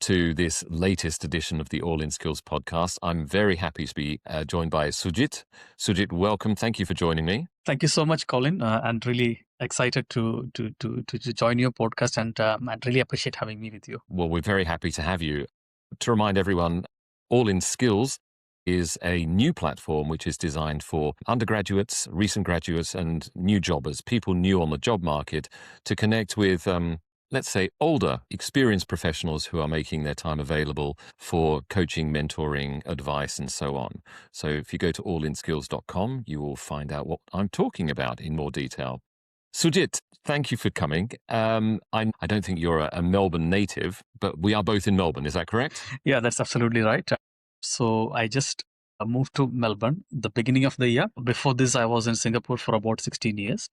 to this latest edition of the All in Skills podcast. I'm very happy to be joined by Sujith. Sujith, welcome. Thank you for joining me. Thank you so much, Colin. And really excited to join your podcast, and really appreciate having me with you. Well, we're very happy to have you. To remind everyone, All in Skills is a new platform which is designed for undergraduates, recent graduates, and new jobbers, people new on the job market, to connect with let's say, older, experienced professionals who are making their time available for coaching, mentoring, advice, and so on. So if you go to allinskills.com, you will find out what I'm talking about in more detail. Sujith, thank you for coming. I don't think you're a Melbourne native, but we are both in Melbourne. Is that correct? Yeah, that's absolutely right. So I just moved to Melbourne the beginning of the year. Before this, I was in Singapore for about 16 years.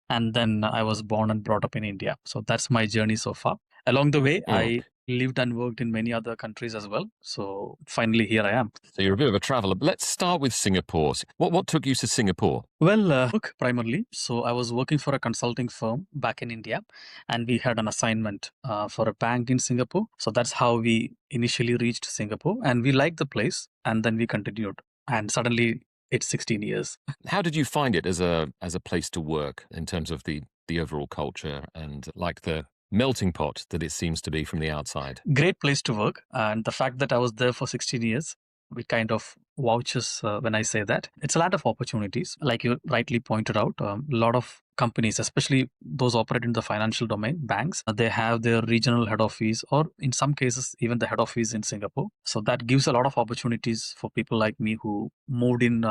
And then I was born and brought up in India. So that's my journey so far. Along the way, I lived and worked in many other countries as well. So finally, here I am. So you're a bit of a traveler. Let's start with Singapore. What took you to Singapore? Well, work primarily. So I was working for a consulting firm back in India, and we had an assignment for a bank in Singapore. So that's how we initially reached Singapore, and we liked the place, and then we continued. And suddenly, it's 16 years. How did you find it as a place to work in terms of the overall culture and like the melting pot that it seems to be from the outside? Great place to work. And the fact that I was there for 16 years, it kind of vouches when I say that. It's a lot of opportunities. Like you rightly pointed out, a lot of companies, especially those operate in the financial domain, banks, they have their regional head office, or in some cases, even the head office in Singapore. So that gives a lot of opportunities for people like me who moved in,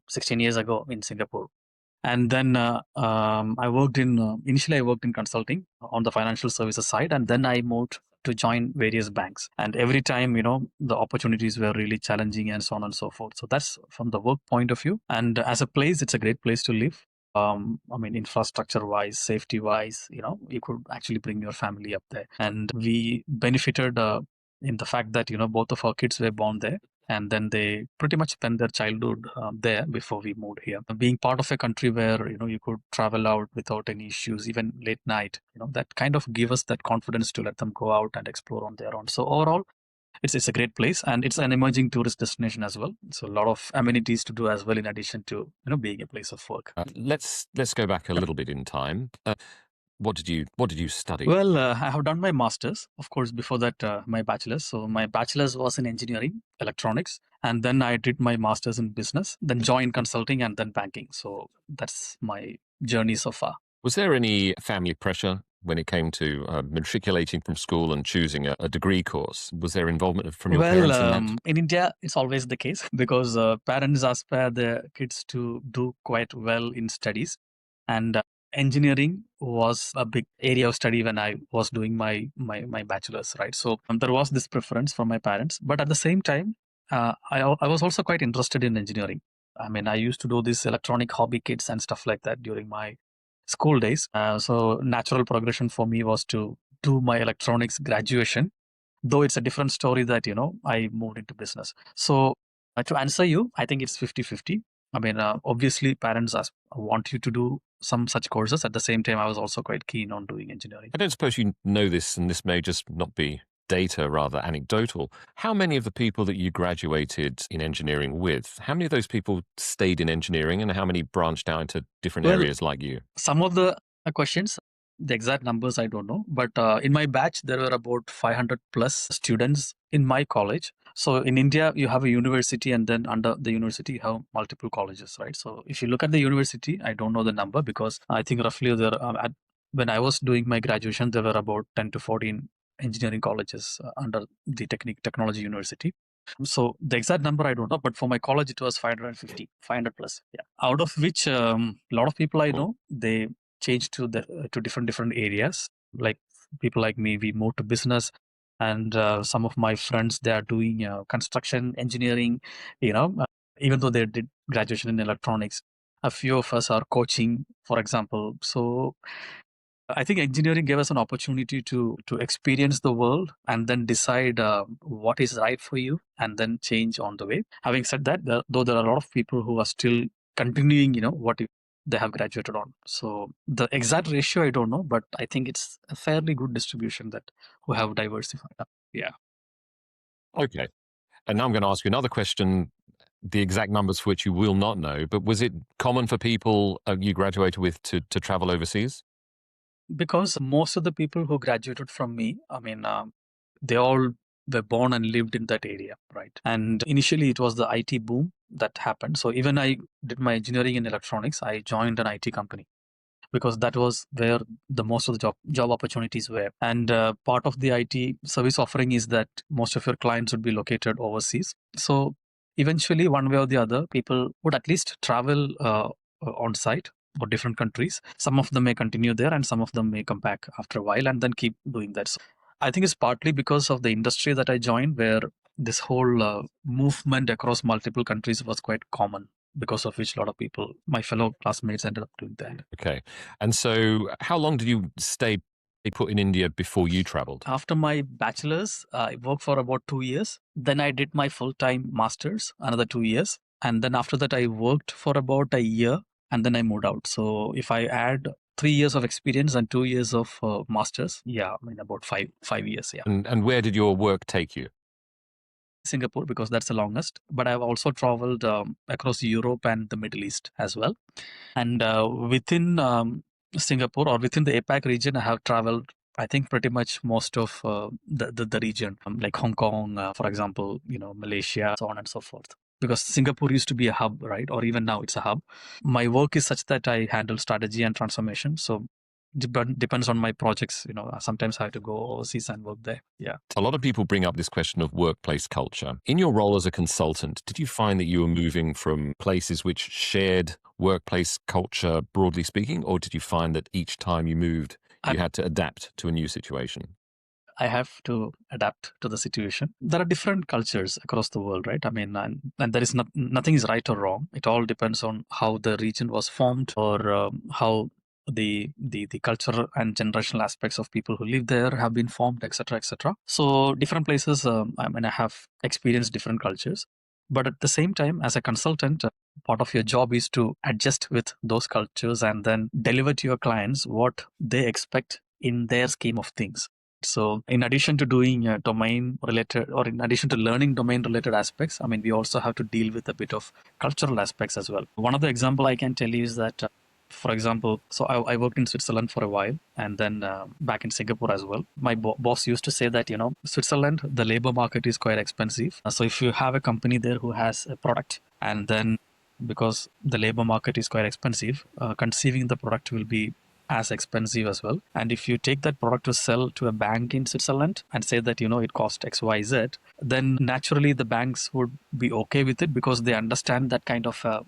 16 years ago in Singapore. And then I worked initially I worked in consulting on the financial services side, and then I moved to join various banks. And every time, the opportunities were really challenging and so on and so forth. So that's from the work point of view. And as a place, it's a great place to live. Infrastructure wise, safety wise, you could actually bring your family up there. And we benefited in the fact that, both of our kids were born there. And then they pretty much spent their childhood there before we moved here. Being part of a country where, you could travel out without any issues, even late night, that kind of gave us that confidence to let them go out and explore on their own. So overall, it's a great place, and it's an emerging tourist destination as well. So a lot of amenities to do as well, in addition to, being a place of work. Let's go back a little bit in time. What did you study? Well, I have done my master's, of course, before that, my bachelor's. So my bachelor's was in engineering, electronics, and then I did my master's in business, then joined consulting, and then banking. So that's my journey so far. Was there any family pressure when it came to matriculating from school and choosing a degree course? Was there involvement from your parents in that? In India, it's always the case because parents aspire their kids to do quite well in studies. And engineering was a big area of study when I was doing my bachelor's, right? So there was this preference from my parents. But at the same time, I was also quite interested in engineering. I used to do these electronic hobby kits and stuff like that during my school days. So natural progression for me was to do my electronics graduation, though it's a different story that, I moved into business. So to answer you, I think it's 50-50. Obviously parents want you to do some such courses. At the same time, I was also quite keen on doing engineering. I don't suppose you know this, and this may just not be data, rather anecdotal. How many of the people that you graduated in engineering with, how many of those people stayed in engineering, and how many branched out into different areas like you? Some of the questions, the exact numbers I don't know, but in my batch, there were about 500 plus students in my college. So in India, you have a university, and then under the university, you have multiple colleges, right? So if you look at the university, I don't know the number because I think roughly there, when I was doing my graduation, there were about 10 to 14 engineering colleges under the technology university. So the exact number I don't know, but for my college, it was 550, 500 plus. Yeah. Out of which a lot of people I know, they changed to different areas. Like people like me, we moved to business. And some of my friends, they are doing construction engineering, even though they did graduation in electronics. A few of us are coaching, for example. So I think engineering gave us an opportunity to experience the world and then decide what is right for you and then change on the way. Having said that, though there are a lot of people who are still continuing, what they have graduated on. So the exact ratio, I don't know, but I think it's a fairly good distribution that who have diversified. Yeah. Okay. And now I'm going to ask you another question, the exact numbers for which you will not know, but was it common for people you graduated with to travel overseas? Because most of the people who graduated from me, they all were born and lived in that area, right? And initially, it was the IT boom that happened. So even I did my engineering in electronics, I joined an IT company because that was where the most of the job opportunities were. And part of the IT service offering is that most of your clients would be located overseas. So eventually, one way or the other, people would at least travel on site or different countries. Some of them may continue there, and some of them may come back after a while and then keep doing that. So I think it's partly because of the industry that I joined, where this whole movement across multiple countries was quite common, because of which a lot of people, my fellow classmates, ended up doing that. Okay. And so how long did you stay put in India before you traveled? After my bachelor's, I worked for about 2 years. Then I did my full-time master's, another 2 years. And then after that, I worked for about a year and then I moved out. So if I add 3 years of experience and 2 years of master's, yeah, about five years, yeah. And where did your work take you? Singapore, because that's the longest. But I've also traveled across Europe and the Middle East as well. And within Singapore or within the APAC region, I have traveled, I think, pretty much most of the region, like Hong Kong, for example, Malaysia, so on and so forth. Because Singapore used to be a hub, right? Or even now it's a hub. My work is such that I handle strategy and transformation. So depends on my projects. Sometimes I have to go overseas and work there. Yeah. A lot of people bring up this question of workplace culture. In your role as a consultant, did you find that you were moving from places which shared workplace culture, broadly speaking, or did you find that each time you moved, you had to adapt to a new situation? I have to adapt to the situation. There are different cultures across the world, right? And there is nothing is right or wrong. It all depends on how the region was formed, or how the cultural and generational aspects of people who live there have been formed, etc., etc. So different places, I have experienced different cultures, but at the same time, as a consultant, part of your job is to adjust with those cultures and then deliver to your clients what they expect in their scheme of things. So in addition to doing domain related, or in addition to learning domain related aspects, we also have to deal with a bit of cultural aspects as well. One of the example I can tell you is that, for example, so I worked in Switzerland for a while, and then back in Singapore as well. My boss used to say that, Switzerland, the labor market is quite expensive. So if you have a company there who has a product, and then because the labor market is quite expensive, conceiving the product will be as expensive as well. And if you take that product to sell to a bank in Switzerland and say that, it cost XYZ, then naturally the banks would be okay with it, because they understand that kind of a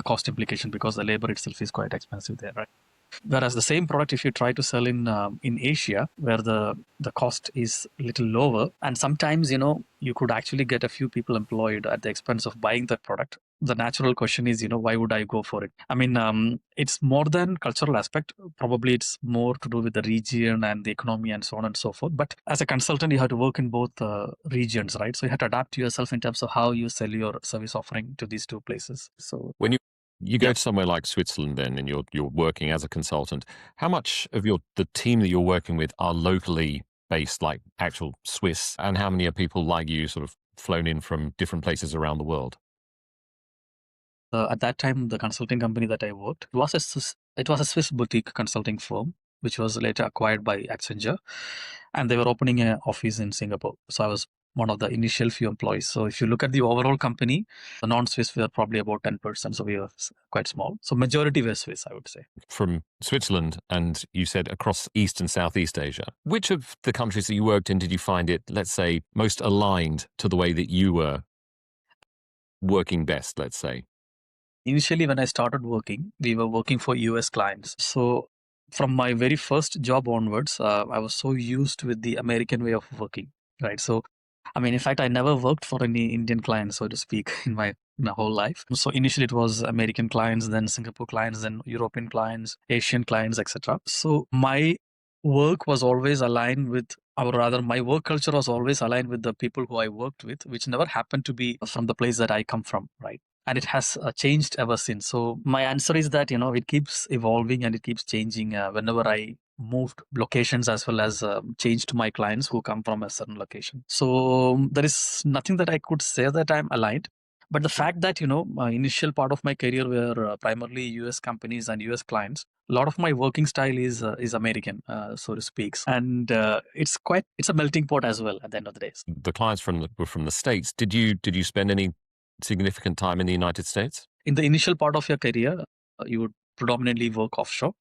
cost implication, because the labor itself is quite expensive there, right? Whereas the same product, if you try to sell in Asia, where the cost is a little lower, and sometimes you could actually get a few people employed at the expense of buying that product. The natural question is, why would I go for it? It's more than cultural aspect. Probably it's more to do with the region and the economy and so on and so forth. But as a consultant, you have to work in both regions, right? So you have to adapt yourself in terms of how you sell your service offering to these two places. So When you go yeah. to somewhere like Switzerland then, and you're working as a consultant, how much of the team that you're working with are locally based, like actual Swiss, and how many are people like you sort of flown in from different places around the world? At that time, the consulting company that I worked was it was a Swiss boutique consulting firm, which was later acquired by Accenture, and they were opening an office in Singapore. So I was one of the initial few employees. So if you look at the overall company, the non-Swiss were probably about 10%. So we were quite small. So majority were Swiss, I would say. From Switzerland, and you said across East and Southeast Asia. Which of the countries that you worked in did you find it, let's say, most aligned to the way that you were working best, let's say? Initially, when I started working, we were working for US clients. So from my very first job onwards, I was so used with the American way of working, right? So, in fact, I never worked for any Indian clients, so to speak, in my whole life. So initially it was American clients, then Singapore clients, then European clients, Asian clients, etc. So my work was always aligned with, or rather, my work culture was always aligned with the people who I worked with, which never happened to be from the place that I come from, right? And it has changed ever since. So my answer is that, it keeps evolving and it keeps changing whenever I moved locations as well as changed my clients who come from a certain location. So there is nothing that I could say that I'm aligned. But the fact that, my initial part of my career were primarily US companies and US clients, a lot of my working style is American, so to speak. And it's a melting pot as well at the end of the day. The clients were from the States. Did you spend any significant time in the United States? In the initial part of your career, you would predominantly work offshore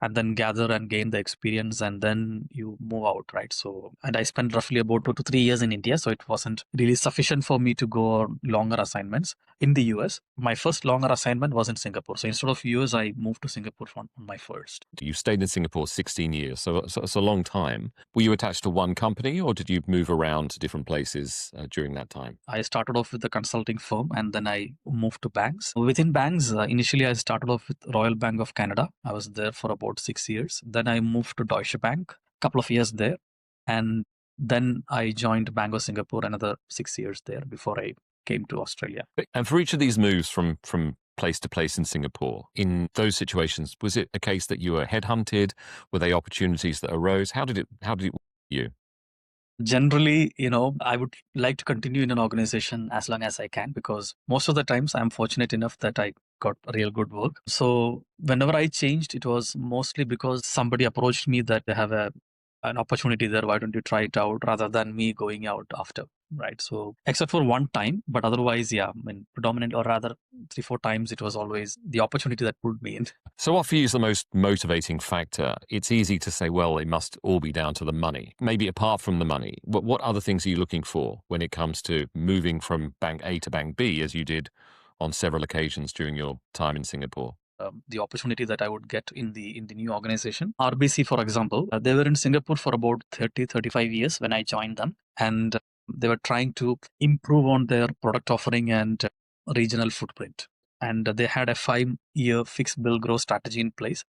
and then gather and gain the experience, and then you move out, right? So, and I spent roughly about 2 to 3 years in India, so it wasn't really sufficient for me to go on longer assignments in the US. My first longer assignment was in Singapore, so instead of US, I moved to Singapore on my first. You stayed in Singapore 16 years, so it's a long time. Were you attached to one company, or did you move around to different places during that time? I started off with a consulting firm, and then I moved to banks. Within banks, initially I started off with Royal Bank of Canada. I was there for about 6 years. Then I moved to Deutsche Bank, a couple of years there. And then I joined Bank of Singapore, another 6 years there before I came to Australia. And for each of these moves from place to place in Singapore, in those situations, was it a case that you were headhunted? Were they opportunities that arose? How did it work for you? Generally, I would like to continue in an organization as long as I can, because most of the times I'm fortunate enough that I got real good work. So whenever I changed, it was mostly because somebody approached me that they have an opportunity there. Why don't you try it out, rather than me going out after, right? So except for one time, but otherwise, yeah, I mean, predominant, or rather 3-4 times, it was always the opportunity that pulled me in. So what for you is the most motivating factor? It's easy to say, well, it must all be down to the money. Maybe apart from the money, what other things are you looking for when it comes to moving from Bank A to Bank B, as you did on several occasions during your time in Singapore? The opportunity that I would get in the new organization. RBC, for example, they were in Singapore for about 30-35 years when I joined them, and they were trying to improve on their product offering and regional footprint. And they had a 5-year fixed bill growth strategy in place.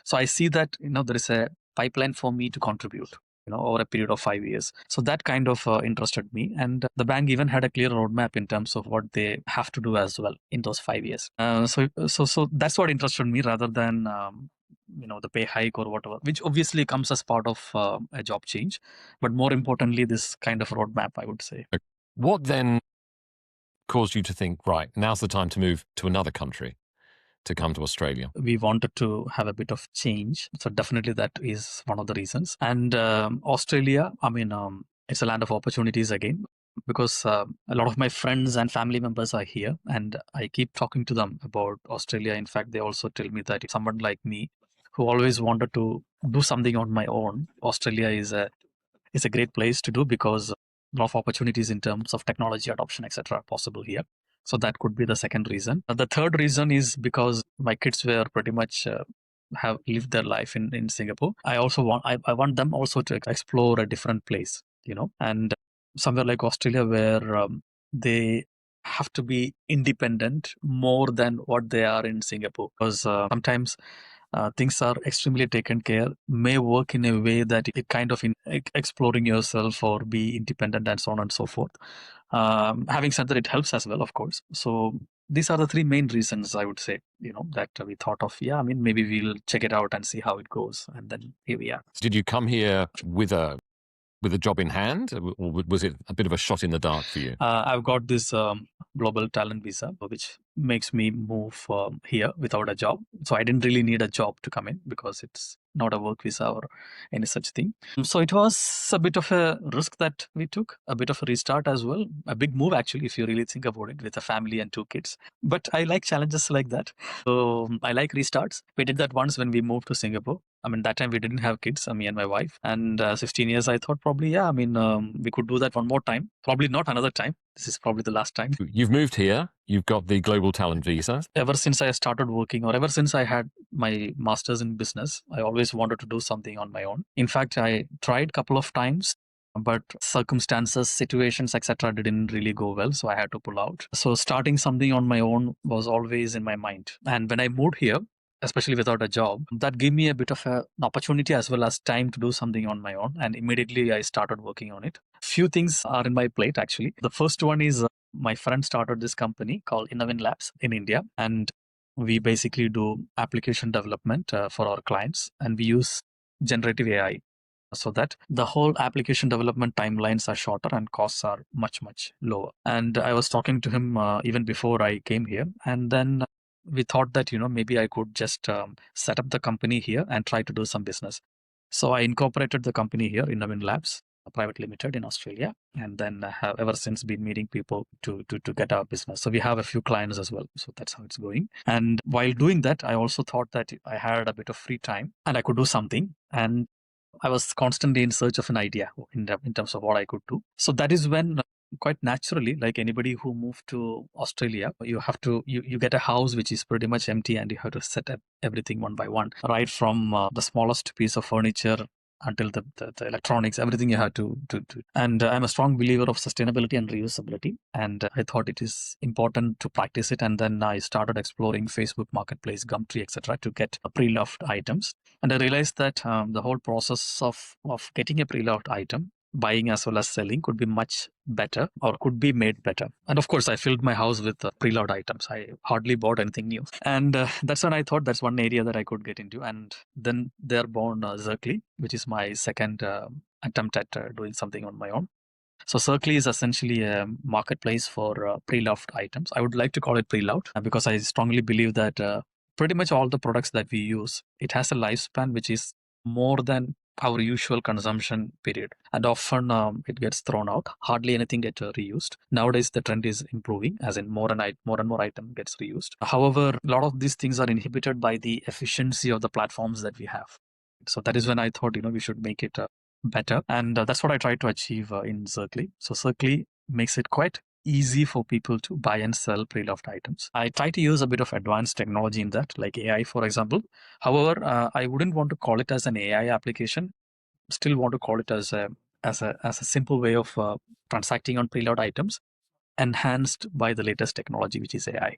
So I see that there is a pipeline for me to contribute over a period of 5 years. So that kind of interested me, and the bank even had a clear roadmap in terms of what they have to do as well in those 5 years. So that's what interested me, rather than the pay hike or whatever, which obviously comes as part of a job change, but more importantly, this kind of roadmap, I would say. What then caused you to think, right, now's the time to move to another country, to come to Australia? We wanted to have a bit of change. So definitely that is one of the reasons. And Australia, I mean, it's a land of opportunities again, because a lot of my friends and family members are here, and I keep talking to them about Australia. In fact, they also tell me that if someone like me, who always wanted to do something on my own, Australia is a great place to do, because a lot of opportunities in terms of technology adoption, etc., are possible here. So that could be the second reason. The third reason is because my kids were pretty much have lived their life in Singapore. I also want them also to explore a different place, and somewhere like Australia, where they have to be independent more than what they are in Singapore, because sometimes things are extremely taken care, may work in a way that it kind of exploring yourself or be independent and so on and so forth. Having said that, it helps as well, of course. So these are the three main reasons, I would say, that we thought of, I mean, maybe we'll check it out and see how it goes. And then here we are. Did you come here with a job in hand, or was it a bit of a shot in the dark for you? I've got this global talent visa, which makes me move here without a job. So I didn't really need a job to come in, because it's not a work visa or any such thing. So it was a bit of a risk that we took, a bit of a restart as well. A big move, actually, if you really think about it, with a family and 2 kids. But I like challenges like that. So I like restarts. We did that once when we moved to Singapore. I mean, that time we didn't have kids, me and my wife. And 16 years, I thought probably, we could do that one more time. Probably not another time. This is probably the last time. You've moved here. You've got the global talent visa. Ever since I started working, or ever since I had my master's in business, I always wanted to do something on my own. In fact, I tried a couple of times, but circumstances, situations, etc. didn't really go well, so I had to pull out. So starting something on my own was always in my mind. And when I moved here, especially without a job, that gave me a bit of an opportunity as well as time to do something on my own. And immediately I started working on it. Few things are in my plate, actually. The first one is my friend started this company called Innovin Labs in India. And we basically do application development for our clients. And we use generative AI, so that the whole application development timelines are shorter and costs are much, much lower. And I was talking to him even before I came here. And then we thought that, maybe I could just set up the company here and try to do some business. So I incorporated the company here in Navin Labs, Private Limited in Australia, and then have ever since been meeting people to get our business. So we have a few clients as well. So that's how it's going. And while doing that, I also thought that I had a bit of free time and I could do something. And I was constantly in search of an idea in terms of what I could do. So that is when, quite naturally, like anybody who moved to Australia, you have to you get a house which is pretty much empty, and you have to set up everything one by one, right from the smallest piece of furniture until the electronics, everything you have to do. And I'm a strong believer of sustainability and reusability, and I thought it is important to practice it. And then I started exploring Facebook Marketplace, Gumtree, etc., to get pre-loved items. And I realized that the whole process of getting a pre-loved item, buying as well as selling, could be much better, or could be made better. And of course, I filled my house with pre-loved items. I hardly bought anything new. And that's when I thought that's one area that I could get into. And then they're born Zerkly, which is my second attempt at doing something on my own. So Circly is essentially a marketplace for pre-loved items. I would like to call it pre-loved because I strongly believe that pretty much all the products that we use, it has a lifespan which is more than our usual consumption period. And often it gets thrown out. Hardly anything gets reused. Nowadays, the trend is improving, as in more and more item gets reused. However, a lot of these things are inhibited by the efficiency of the platforms that we have. So that is when I thought, we should make it better. And that's what I tried to achieve in Zerkly. So Zerkly makes it quite easy for people to buy and sell pre-loved items. I try to use a bit of advanced technology in that, like AI, for example. However, I wouldn't want to call it as an AI application. Still want to call it as a simple way of transacting on preload items, enhanced by the latest technology, which is AI.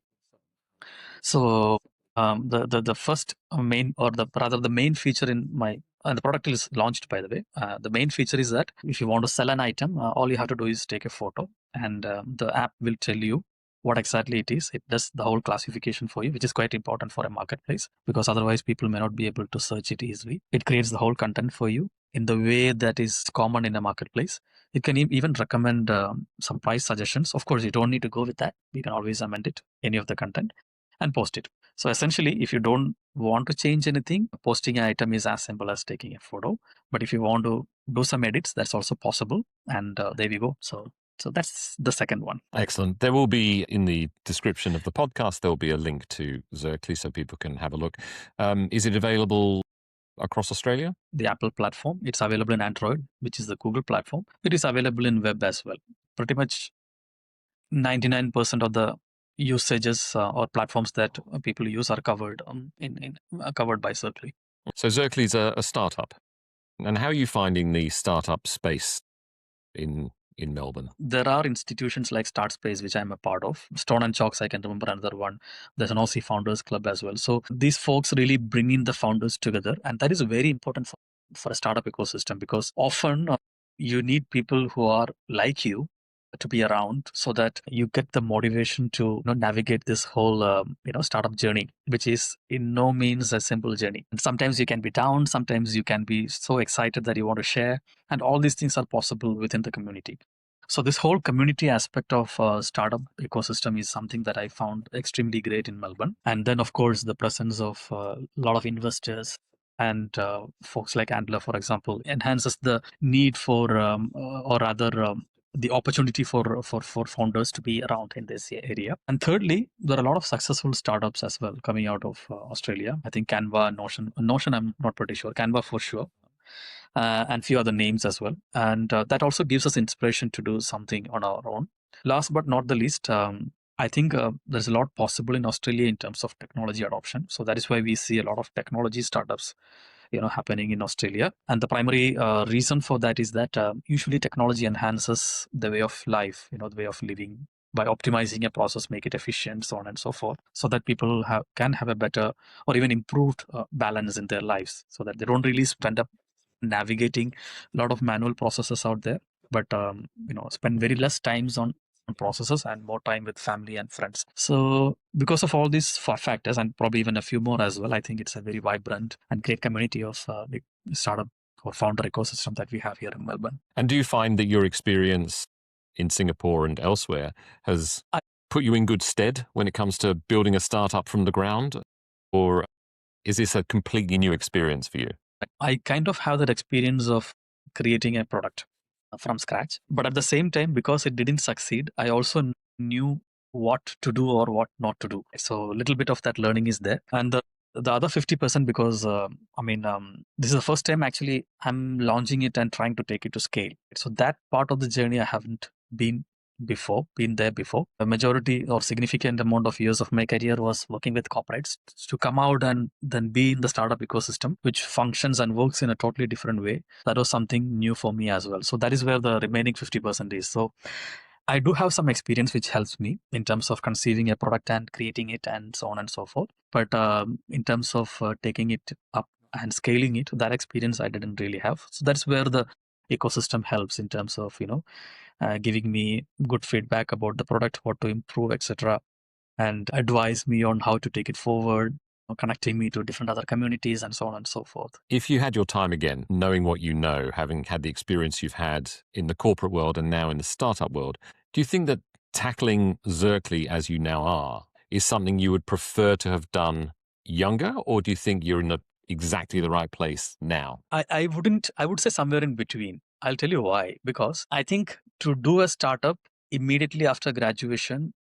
So the first main, or the main feature in my, and the product is launched, by the way. The main feature is that if you want to sell an item, all you have to do is take a photo, and the app will tell you what exactly it is. It does the whole classification for you, which is quite important for a marketplace, because otherwise people may not be able to search it easily. It creates the whole content for you in the way that is common in a marketplace. It can even recommend some price suggestions. Of course, you don't need to go with that. You can always amend it, any of the content, and post it. So essentially, if you don't want to change anything, posting an item is as simple as taking a photo. But if you want to do some edits, that's also possible. And there we go. So that's the second one. Excellent. There will be, in the description of the podcast, there will be a link to Zerkly so people can have a look. Is it available across Australia? The Apple platform. It's available in Android, which is the Google platform. It is available in web as well. Pretty much 99% of the usages or platforms that people use are covered covered by Zerkly. So Zerkly is a startup. And how are you finding the startup space in Melbourne? There are institutions like StartSpace, which I'm a part of. Stone and Chalks, I can remember another one. There's an Aussie Founders Club as well. So these folks really bring in the founders together. And that is very important for a startup ecosystem, because often you need people who are like you to be around, so that you get the motivation to navigate this whole startup journey, which is in no means a simple journey. And sometimes you can be down, sometimes you can be so excited that you want to share, and all these things are possible within the community. So this whole community aspect of startup ecosystem is something that I found extremely great in Melbourne. And then, of course, the presence of a lot of investors and folks like Andler, for example, enhances the need for, or rather, the opportunity for founders to be around in this area. And thirdly, there are a lot of successful startups as well coming out of Australia. I think Canva, Notion, I'm not pretty sure. Canva for sure. And few other names as well. And that also gives us inspiration to do something on our own. Last but not the least, I think there's a lot possible in Australia in terms of technology adoption. So that is why we see a lot of technology startups happening in Australia. And the primary reason for that is that usually technology enhances the way of life, the way of living, by optimizing a process, make it efficient, so on and so forth, so that people can have a better or even improved balance in their lives, so that they don't really spend up navigating a lot of manual processes out there, but spend very less times on processes and more time with family and friends. So because of all these factors, and probably even a few more as well, I think it's a very vibrant and great community of startup or founder ecosystem that we have here in Melbourne. And do you find that your experience in Singapore and elsewhere has put you in good stead when it comes to building a startup from the ground? Or is this a completely new experience for you? I kind of have that experience of creating a product from scratch. But at the same time, because it didn't succeed, I also knew what to do or what not to do. So a little bit of that learning is there. And the other 50%, because this is the first time actually I'm launching it and trying to take it to scale. So that part of the journey I haven't been there before. A majority or significant amount of years of my career was working with corporates. To come out and then be in the startup ecosystem, which functions and works in a totally different way, that was something new for me as well. So that is where the remaining 50% is. So I do have some experience which helps me in terms of conceiving a product and creating it and so on and so forth. But in terms of taking it up and scaling it, that experience I didn't really have. So that's where the ecosystem helps in terms of, giving me good feedback about the product, what to improve, etc., and advise me on how to take it forward, connecting me to different other communities and so on and so forth. If you had your time again, knowing what you know, having had the experience you've had in the corporate world and now in the startup world, do you think that tackling Zerkly as you now are is something you would prefer to have done younger, or do you think you're in exactly the right place now? I would say somewhere in between. I'll tell you why. Because I think to do a startup immediately after graduation,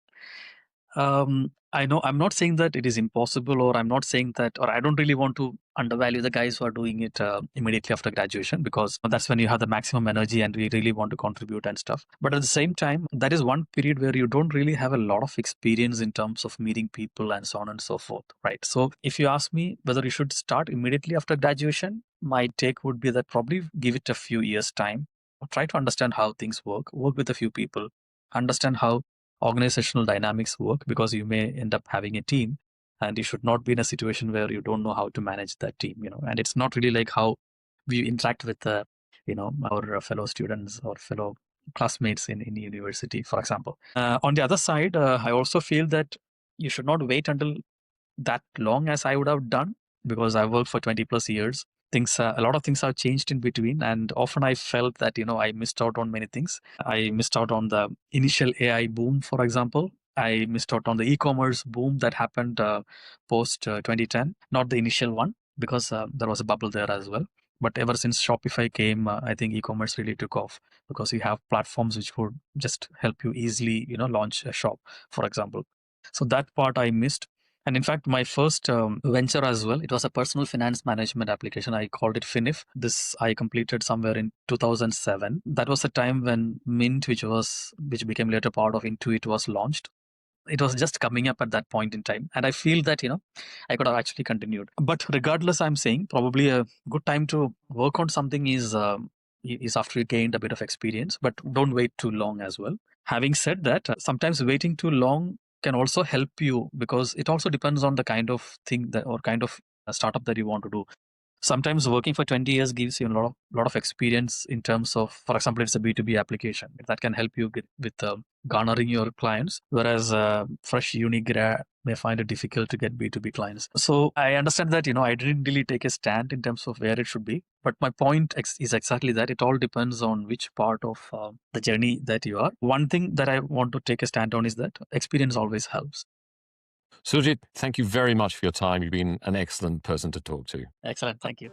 I know I'm not saying that it is impossible, or I'm not saying that, or I don't really want to undervalue the guys who are doing it immediately after graduation, because that's when you have the maximum energy and we really want to contribute and stuff. But at the same time, that is one period where you don't really have a lot of experience in terms of meeting people and so on and so forth, right? So if you ask me whether you should start immediately after graduation, my take would be that probably give it a few years' time. Try to understand how things work with a few people, understand how organizational dynamics work, because you may end up having a team and you should not be in a situation where you don't know how to manage that team, and it's not really like how we interact with our fellow students or fellow classmates in university, for example. On the other side, I also feel that you should not wait until that long as I would have done, because I worked for 20 plus years. A lot of things have changed in between, and often I felt that I missed out on many things. I missed out on the initial AI boom, for example. I missed out on the e-commerce boom that happened post 2010, not the initial one, because there was a bubble there as well. But ever since Shopify came, I think e-commerce really took off, because you have platforms which would just help you easily, launch a shop, for example. So that part I missed. And in fact, my first venture as well, it was a personal finance management application. I called it Finif. This I completed somewhere in 2007. That was a time when Mint, which became later part of Intuit, was launched. It was just coming up at that point in time. And I feel that, I could have actually continued. But regardless, I'm saying probably a good time to work on something is after you gained a bit of experience, but don't wait too long as well. Having said that, sometimes waiting too long can also help you, because it also depends on the kind of thing that, or kind of startup that you want to do. Sometimes working for 20 years gives you a lot of experience in terms of, for example, it's a B2B application that can help you with garnering your clients, whereas fresh uni grad may find it difficult to get B2B clients. So I understand that, I didn't really take a stand in terms of where it should be. But my point is exactly that. It all depends on which part of the journey that you are. One thing that I want to take a stand on is that experience always helps. Sujith, thank you very much for your time. You've been an excellent person to talk to. Excellent. Thank you.